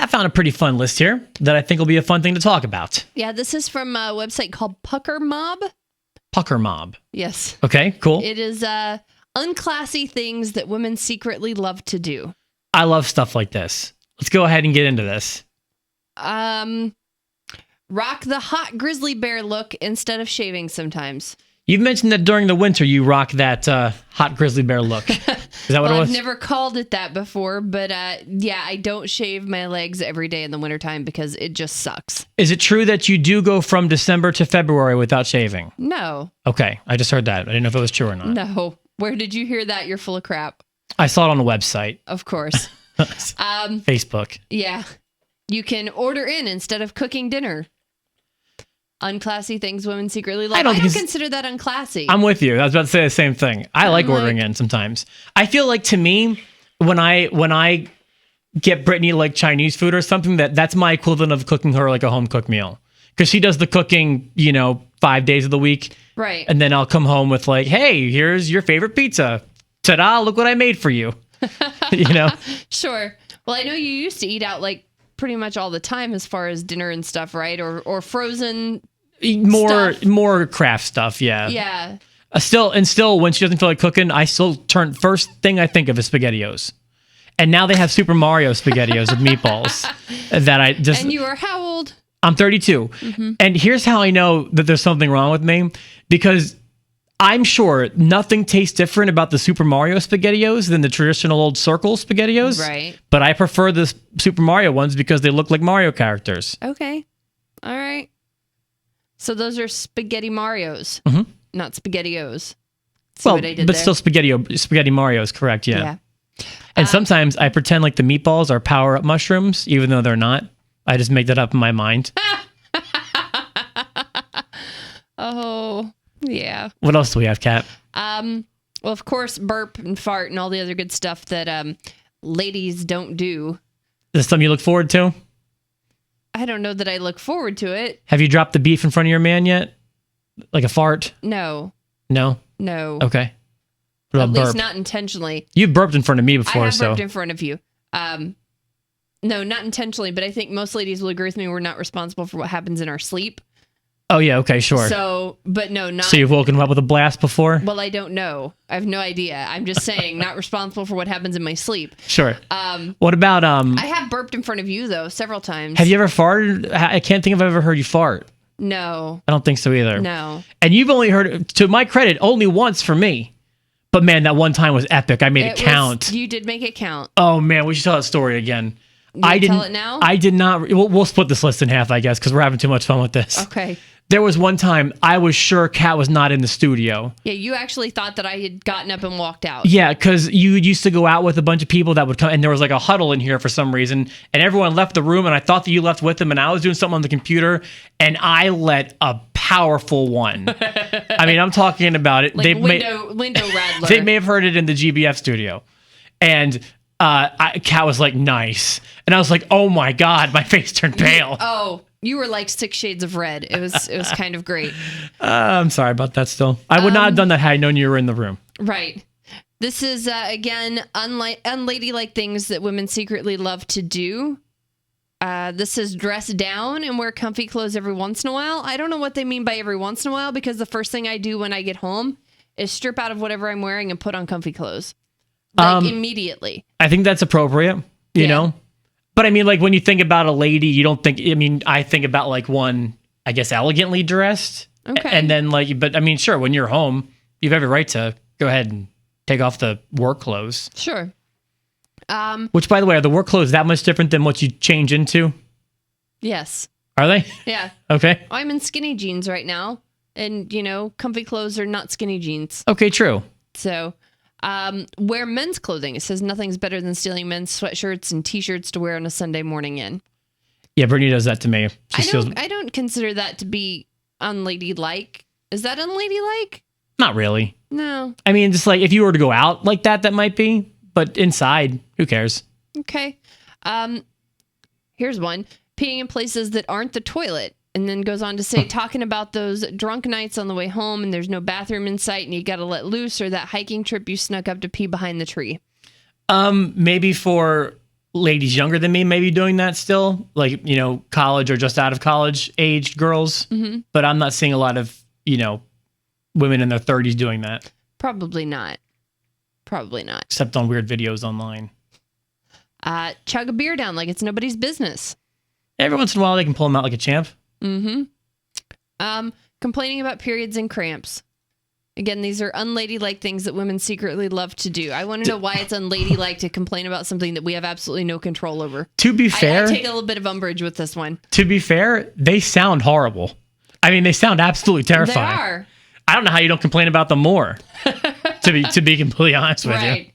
Kat found a pretty fun list here that I think will be a fun thing to talk about. Yeah, this is from a website called Pucker Mob. Pucker Mob. Yes. Okay, cool. It is unclassy things that women secretly love to do. I love stuff like this. Let's go ahead and get into this. Rock the hot grizzly bear look instead of shaving sometimes. You've mentioned that during the winter you rock that hot grizzly bear look. Is that what it was? I've never called it that before, but yeah, I don't shave my legs every day in the wintertime because it just sucks. Is it true that you do go from December to February without shaving? No. Okay, I just heard that. I didn't know if it was true or not. No. Where did you hear that? You're full of crap. I saw it on the website. Of course. Facebook. Yeah. You can order in instead of cooking dinner. Unclassy things women secretly love. I don't consider that unclassy. I'm with you. I was about to say the same thing. I like ordering in sometimes. I feel like, to me, when I get Brittany like Chinese food or something, that's my equivalent of cooking her like a home cooked meal. Because she does the cooking, 5 days of the week. Right. And then I'll come home with like, hey, here's your favorite pizza. Ta-da, look what I made for you. Sure. Well, I know you used to eat out like pretty much all the time as far as dinner and stuff, right? Or frozen more craft stuff, yeah. Yeah. Still when she doesn't feel like cooking, I still first thing I think of is SpaghettiOs. And now they have Super Mario SpaghettiOs with meatballs that I just... And you are how old? I'm 32. Mm-hmm. And here's how I know that there's something wrong with me, because I'm sure nothing tastes different about the Super Mario SpaghettiOs than the traditional old circle SpaghettiOs. Right. But I prefer the Super Mario ones because they look like Mario characters. Okay. All right. So those are Spaghetti Marios, not SpaghettiOs. Well, but still Spaghetti Marios, correct, yeah. And sometimes I pretend like the meatballs are power-up mushrooms, even though they're not. I just make that up in my mind. Oh, yeah. What else do we have, Kat? Well, of course, burp and fart and all the other good stuff that ladies don't do. Is this something you look forward to? I don't know that I look forward to it. Have you dropped the beef in front of your man yet? Like a fart? No. No? No. Okay. What about At least burp? not intentionally. You've burped in front of me before, I have burped in front of you. No, not intentionally, but I think most ladies will agree with me. We're not responsible for what happens in our sleep. Oh, yeah, okay, sure. So, but no, not... So you've woken up with a blast before? Well, I don't know. I have no idea. I'm just saying, not responsible for what happens in my sleep. Sure. What about... I have burped in front of you, though, several times. Have you ever farted? I can't think if I've ever heard you fart. No. I don't think so either. No. And you've only heard, to my credit, only once for me. But man, that one time was epic. I made it count. You did make it count. Oh man, we should tell that story again. I didn't tell it now? I did not. We'll split this list in half, I guess, because we're having too much fun with this. Okay. There was one time I was sure Kat was not in the studio. Yeah, you actually thought that I had gotten up and walked out. Yeah, because you used to go out with a bunch of people that would come, and there was like a huddle in here for some reason, and everyone left the room, and I thought that you left with them, and I was doing something on the computer, and I let a powerful one. I mean, I'm talking about it. Like window rattler. They may have heard it in the GBF studio, and Kat was like, nice. And I was like, oh my God, my face turned pale. You were like 6 shades of red. It was kind of great. I'm sorry about that still. I would not have done that had I known you were in the room. Right. This is, again, unladylike things that women secretly love to do. This is dress down and wear comfy clothes every once in a while. I don't know what they mean by every once in a while, because the first thing I do when I get home is strip out of whatever I'm wearing and put on comfy clothes. Like immediately. I think that's appropriate, you know? But I mean, like when you think about a lady, you don't think, I think about like one, I guess, elegantly dressed. Okay. And then but I mean, sure, when you're home, you have every right to go ahead and take off the work clothes. Sure. Which, by the way, are the work clothes that much different than what you change into? Yes. Are they? Yeah. Okay. I'm in skinny jeans right now. And, comfy clothes are not skinny jeans. Okay, true. So... wear men's clothing. It says nothing's better than stealing men's sweatshirts and t-shirts to wear on a Sunday morning in. Yeah, Brittany does that to me. I don't consider that to be unladylike. Is that unladylike? Not really. No. I mean, just like if you were to go out like that might be. But inside, who cares? Okay. Here's one. Peeing in places that aren't the toilet. And then goes on to say, talking about those drunk nights on the way home and there's no bathroom in sight and you got to let loose, or that hiking trip you snuck up to pee behind the tree. Maybe for ladies younger than me maybe doing that still, like, you know, college or just out of college aged girls. Mm-hmm. But I'm not seeing a lot of, you know, women in their 30s doing that. Probably not. Probably not. Except on weird videos online. Chug a beer down like it's nobody's business. Every once in a while, they can pull them out like a champ. Mm-hmm. Complaining about periods and cramps. Again, these are unladylike things that women secretly love to do. I want to know why it's unladylike to complain about something that we have absolutely no control over. To be fair, I take a little bit of umbrage with this one. To be fair, they sound horrible. I mean, they sound absolutely terrifying. They are. I don't know how you don't complain about them more. to be completely honest with you.